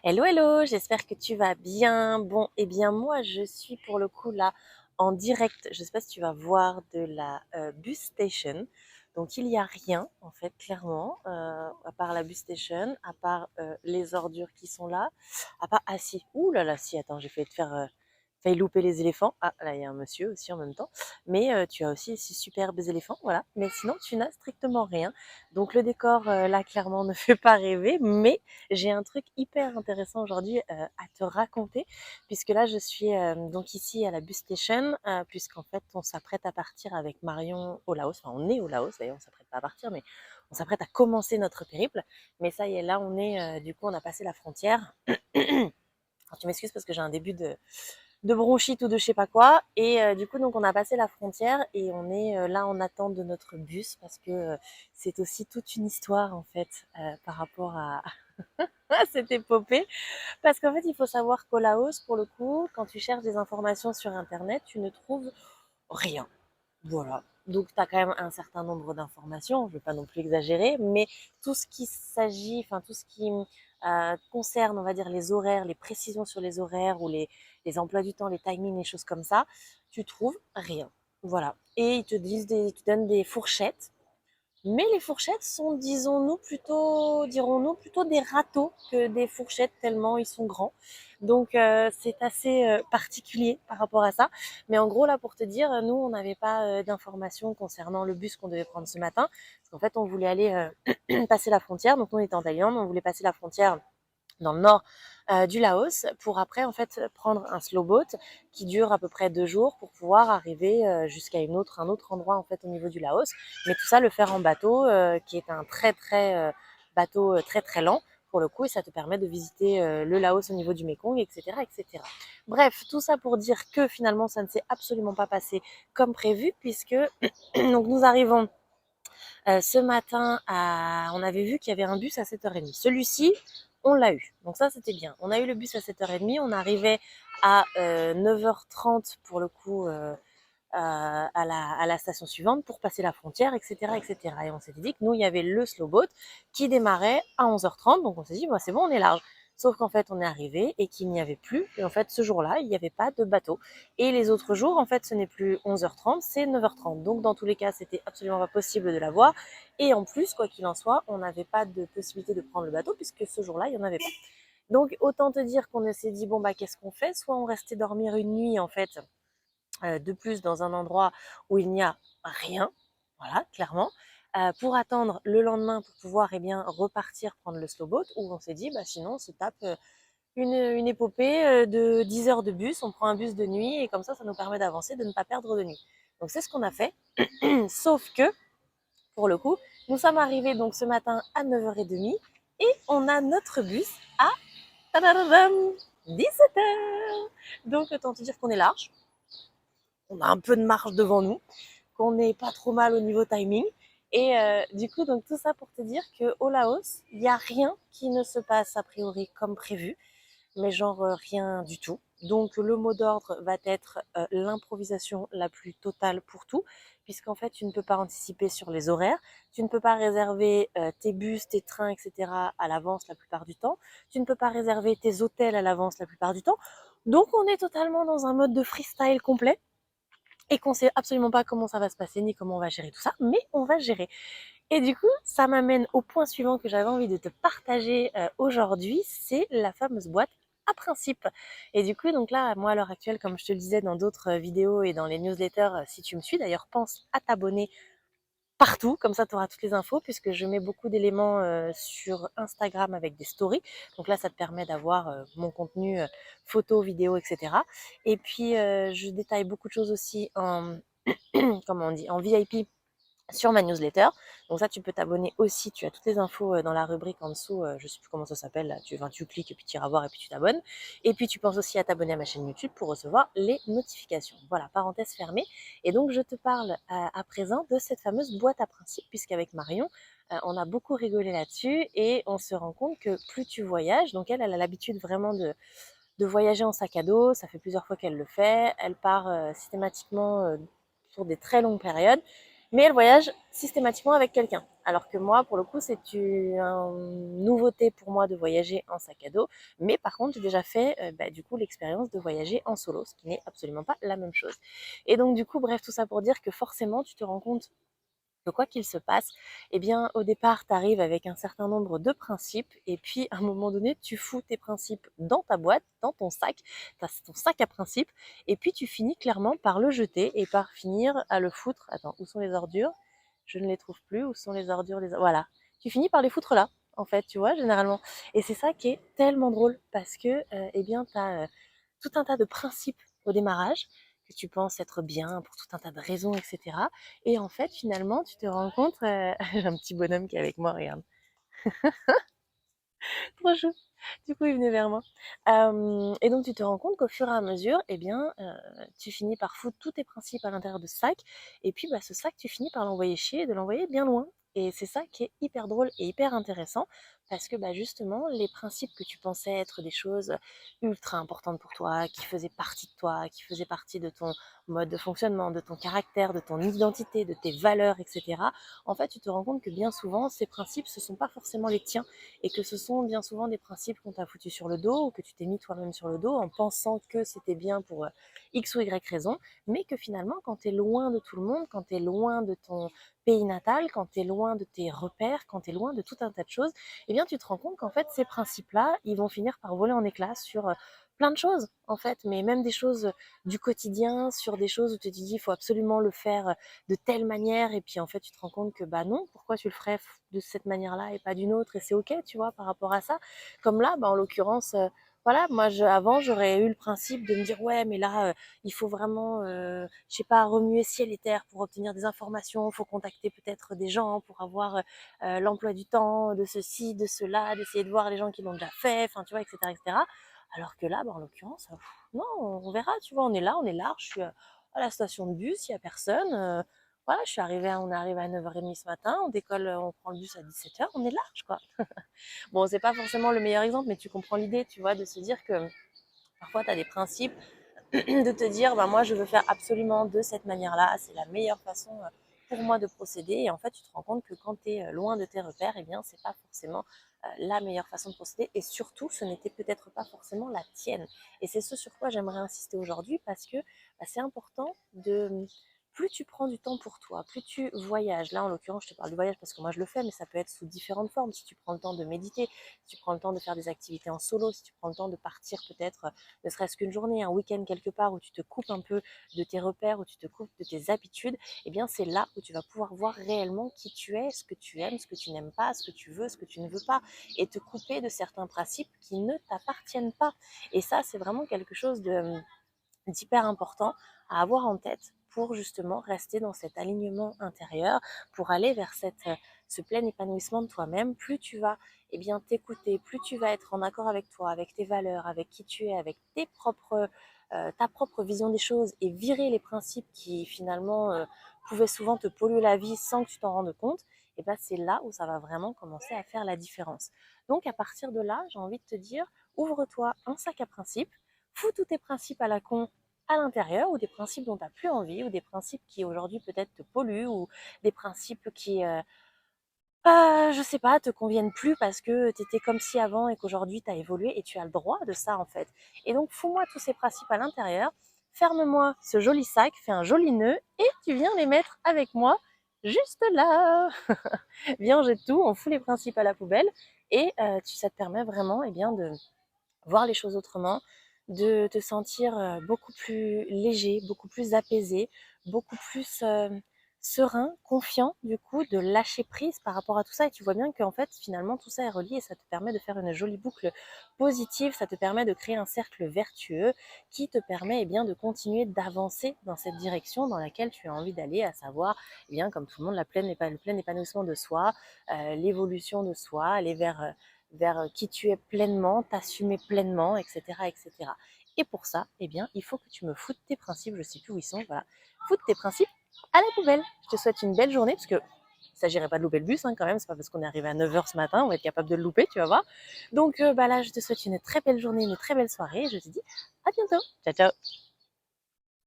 Hello, hello, j'espère que tu vas bien. Bon, eh bien moi, je suis pour le coup là en direct. Je sais pas si tu vas voir de la bus station. Donc il n'y a rien en fait, clairement, à part la bus station, à part les ordures qui sont là, à part ah si, ouh là là si, attends, j'ai failli louper les éléphants. Ah là il y a un monsieur aussi en même temps. Mais tu as aussi ces superbes éléphants, voilà. Mais sinon tu n'as strictement rien. Donc le décor là clairement ne fait pas rêver, mais j'ai un truc hyper intéressant aujourd'hui à te raconter, puisque là je suis donc ici à la bus station, puisqu'en fait on s'apprête à partir avec Marion au Laos, enfin on est au Laos d'ailleurs, on s'apprête pas à partir, mais on s'apprête à commencer notre périple. Mais ça y est, là on est, du coup on a passé la frontière. Alors, tu m'excuses parce que j'ai un début de bronchite ou de je sais pas quoi. Et du coup, donc on a passé la frontière et on est là en attente de notre bus parce que c'est aussi toute une histoire en fait par rapport à cette épopée. Parce qu'en fait, il faut savoir qu'au Laos, pour le coup, quand tu cherches des informations sur Internet, tu ne trouves rien. Voilà. Donc, tu as quand même un certain nombre d'informations, je ne vais pas non plus exagérer, mais tout ce qui s'agit, enfin, tout ce qui concerne, on va dire, les horaires, les précisions sur les horaires ou les emplois du temps, les timings, les choses comme ça, tu trouves rien. Voilà. Et ils te donnent des fourchettes, mais les fourchettes sont, dirons-nous, plutôt des râteaux que des fourchettes tellement ils sont grands. Donc c'est assez particulier par rapport à ça. Mais en gros là pour te dire, nous on n'avait pas d'informations concernant le bus qu'on devait prendre ce matin, parce qu'en fait on voulait aller passer la frontière. Donc nous on était en Thaïlande, on voulait passer la frontière dans le nord du Laos pour après en fait prendre un slow boat qui dure à peu près 2 jours pour pouvoir arriver jusqu'à un autre endroit en fait au niveau du Laos, mais tout ça le faire en bateau qui est un bateau très très lent pour le coup, et ça te permet de visiter le Laos au niveau du Mekong, etc., etc. Bref, tout ça pour dire que finalement ça ne s'est absolument pas passé comme prévu, puisque donc nous arrivons ce matin, on avait vu qu'il y avait un bus à 7h30. Celui-ci, on l'a eu. Donc ça, c'était bien. On a eu le bus à 7h30. On arrivait à 9h30 pour le coup à la station suivante pour passer la frontière, etc., etc. Et cetera. Et on s'était dit que nous, il y avait le slow boat qui démarrait à 11h30. Donc on s'est dit, bah, c'est bon, on est large. Sauf qu'en fait, on est arrivé et qu'il n'y avait plus. Et en fait, ce jour-là, il n'y avait pas de bateau. Et les autres jours, en fait, ce n'est plus 11h30, c'est 9h30. Donc, dans tous les cas, c'était absolument pas possible de la voir. Et en plus, quoi qu'il en soit, on n'avait pas de possibilité de prendre le bateau puisque ce jour-là, il n'y en avait pas. Donc, autant te dire qu'on s'est dit, bon, bah, qu'est-ce qu'on fait? Soit on restait dormir une nuit, en fait, de plus dans un endroit où il n'y a rien, voilà, clairement, pour attendre le lendemain pour pouvoir bien repartir prendre le slow boat, ou on s'est dit, bah, sinon on se tape une épopée de 10 heures de bus, on prend un bus de nuit et comme ça nous permet d'avancer, de ne pas perdre de nuit. Donc c'est ce qu'on a fait, sauf que, pour le coup, nous sommes arrivés donc ce matin à 9h30 et on a notre bus à 17h. Donc autant te dire qu'on est large, on a un peu de marge devant nous, qu'on n'est pas trop mal au niveau timing. Et du coup, donc tout ça pour te dire qu'au Laos, il n'y a rien qui ne se passe a priori comme prévu, mais genre rien du tout. Donc le mot d'ordre va être l'improvisation la plus totale pour tout, puisqu'en fait tu ne peux pas anticiper sur les horaires, tu ne peux pas réserver tes bus, tes trains, etc. à l'avance la plupart du temps, tu ne peux pas réserver tes hôtels à l'avance la plupart du temps. Donc on est totalement dans un mode de freestyle complet et qu'on sait absolument pas comment ça va se passer ni comment on va gérer tout ça, mais on va gérer. Et du coup, ça m'amène au point suivant que j'avais envie de te partager aujourd'hui, c'est la fameuse boîte à principe. Et du coup, donc là, moi à l'heure actuelle, comme je te le disais dans d'autres vidéos et dans les newsletters, si tu me suis, d'ailleurs, pense à t'abonner partout, comme ça tu auras toutes les infos, puisque je mets beaucoup d'éléments sur Instagram avec des stories. Donc là, ça te permet d'avoir mon contenu photo, vidéo, etc. Et puis, je détaille beaucoup de choses aussi en, comment on dit, en VIP sur ma newsletter. Donc ça, tu peux t'abonner aussi. Tu as toutes les infos dans la rubrique en dessous. Je sais plus comment ça s'appelle là. Tu cliques et puis tu iras voir et puis tu t'abonnes. Et puis tu penses aussi à t'abonner à ma chaîne YouTube pour recevoir les notifications. Voilà, parenthèse fermée. Et donc je te parle à présent de cette fameuse boîte à principes, puisqu'avec Marion, on a beaucoup rigolé là-dessus et on se rend compte que plus tu voyages, donc elle a l'habitude vraiment de voyager en sac à dos. Ça fait plusieurs fois qu'elle le fait. Elle part systématiquement pour des très longues périodes, mais elle voyage systématiquement avec quelqu'un. Alors que moi, pour le coup, c'est une nouveauté pour moi de voyager en sac à dos. Mais par contre, j'ai déjà fait du coup l'expérience de voyager en solo, ce qui n'est absolument pas la même chose. Et donc du coup, bref, tout ça pour dire que forcément, tu te rends compte que quoi qu'il se passe, eh bien, au départ, tu arrives avec un certain nombre de principes, et puis à un moment donné, tu fous tes principes dans ta boîte, dans ton sac, tu as ton sac à principes, et puis tu finis clairement par le jeter et par finir à le foutre. Attends, où sont les ordures? Je ne les trouve plus. Où sont les ordures? Voilà. Tu finis par les foutre là, en fait, tu vois, généralement. Et c'est ça qui est tellement drôle, parce que, eh bien, tu as tout un tas de principes au démarrage, que tu penses être bien pour tout un tas de raisons, etc. Et en fait, finalement, tu te rends compte, j'ai un petit bonhomme qui est avec moi, regarde, trop chou. Du coup, il venait vers moi. Et donc, tu te rends compte qu'au fur et à mesure, eh bien, tu finis par foutre tous tes principes à l'intérieur de ce sac. Et puis, bah, ce sac, tu finis par l'envoyer chier et de l'envoyer bien loin. Et c'est ça qui est hyper drôle et hyper intéressant, parce que bah, justement, les principes que tu pensais être des choses ultra importantes pour toi, qui faisaient partie de toi, qui faisaient partie de ton mode de fonctionnement, de ton caractère, de ton identité, de tes valeurs, etc., en fait, tu te rends compte que bien souvent, ces principes, ce ne sont pas forcément les tiens, et que ce sont bien souvent des principes qu'on t'a foutu sur le dos ou que tu t'es mis toi-même sur le dos en pensant que c'était bien pour X ou Y raison, mais que finalement, quand tu es loin de tout le monde, quand tu es loin de ton pays natal, quand tu es loin de tes repères, quand tu es loin de tout un tas de choses, eh bien, tu te rends compte qu'en fait, ces principes-là, ils vont finir par voler en éclats sur plein de choses, en fait, mais même des choses du quotidien, sur des choses où tu te dis, il faut absolument le faire de telle manière, et puis en fait, tu te rends compte que bah non, pourquoi tu le ferais de cette manière-là et pas d'une autre, et c'est ok, tu vois, par rapport à ça. Comme là, bah, en l'occurrence, voilà, moi, avant, j'aurais eu le principe de me dire, ouais, mais là, il faut vraiment, je sais pas, remuer ciel et terre pour obtenir des informations, il faut contacter peut-être des gens pour avoir l'emploi du temps, de ceci, de cela, d'essayer de voir les gens qui l'ont déjà fait, enfin, tu vois, etc., etc. Alors que là, bah, en l'occurrence, non, on verra, tu vois, on est là, on est large, je suis à la station de bus, il n'y a personne. Voilà, on est arrivé à 9h30 ce matin, on décolle, on prend le bus à 17h, on est large, quoi. Bon, c'est pas forcément le meilleur exemple, mais tu comprends l'idée, tu vois, de se dire que parfois tu as des principes, de te dire, bah, moi, je veux faire absolument de cette manière-là, c'est la meilleure façon pour moi de procéder. Et en fait, tu te rends compte que quand tu es loin de tes repères, eh bien, c'est pas forcément la meilleure façon de procéder. Et surtout, ce n'était peut-être pas forcément la tienne. Et c'est ce sur quoi j'aimerais insister aujourd'hui, parce que bah, c'est important de plus tu prends du temps pour toi, plus tu voyages. Là, en l'occurrence, je te parle du voyage parce que moi je le fais, mais ça peut être sous différentes formes. Si tu prends le temps de méditer, si tu prends le temps de faire des activités en solo, si tu prends le temps de partir peut-être ne serait-ce qu'une journée, un week-end quelque part où tu te coupes un peu de tes repères, où tu te coupes de tes habitudes, eh bien c'est là où tu vas pouvoir voir réellement qui tu es, ce que tu aimes, ce que tu n'aimes pas, ce que tu veux, ce que tu ne veux pas, et te couper de certains principes qui ne t'appartiennent pas. Et ça, c'est vraiment quelque chose d'hyper important à avoir en tête pour justement rester dans cet alignement intérieur, pour aller vers ce plein épanouissement de toi-même. Plus tu vas bien t'écouter, plus tu vas être en accord avec toi, avec tes valeurs, avec qui tu es, avec ta propre vision des choses, et virer les principes qui finalement pouvaient souvent te polluer la vie sans que tu t'en rendes compte, et ben c'est là où ça va vraiment commencer à faire la différence. Donc à partir de là, j'ai envie de te dire, ouvre-toi un sac à principes, fous tous tes principes à la con à l'intérieur, ou des principes dont tu n'as plus envie, ou des principes qui aujourd'hui peut-être te polluent, ou des principes qui, je sais pas, te conviennent plus parce que tu étais comme si avant et qu'aujourd'hui tu as évolué, et tu as le droit de ça en fait. Et donc fous-moi tous ces principes à l'intérieur, ferme-moi ce joli sac, fais un joli nœud, et tu viens les mettre avec moi juste là. Viens, on jette tout, on fout les principes à la poubelle, et ça te permet vraiment de voir les choses autrement, de te sentir beaucoup plus léger, beaucoup plus apaisé, beaucoup plus serein, confiant, du coup, de lâcher prise par rapport à tout ça. Et tu vois bien qu'en fait, finalement, tout ça est relié, et ça te permet de faire une jolie boucle positive, ça te permet de créer un cercle vertueux qui te permet de continuer d'avancer dans cette direction dans laquelle tu as envie d'aller, à savoir, comme tout le monde, le plein épanouissement de soi, l'évolution de soi, aller vers qui tu es pleinement, t'assumer pleinement, etc., etc. Et pour ça, il faut que tu me foutes tes principes, je sais plus où ils sont, voilà, foutes tes principes à la poubelle. Je te souhaite une belle journée, parce que il ne s'agirait pas de louper le bus, hein, quand même, c'est pas parce qu'on est arrivé à 9h ce matin, on va être capable de le louper, tu vas voir. Donc là, je te souhaite une très belle journée, une très belle soirée, et je te dis à bientôt. Ciao, ciao.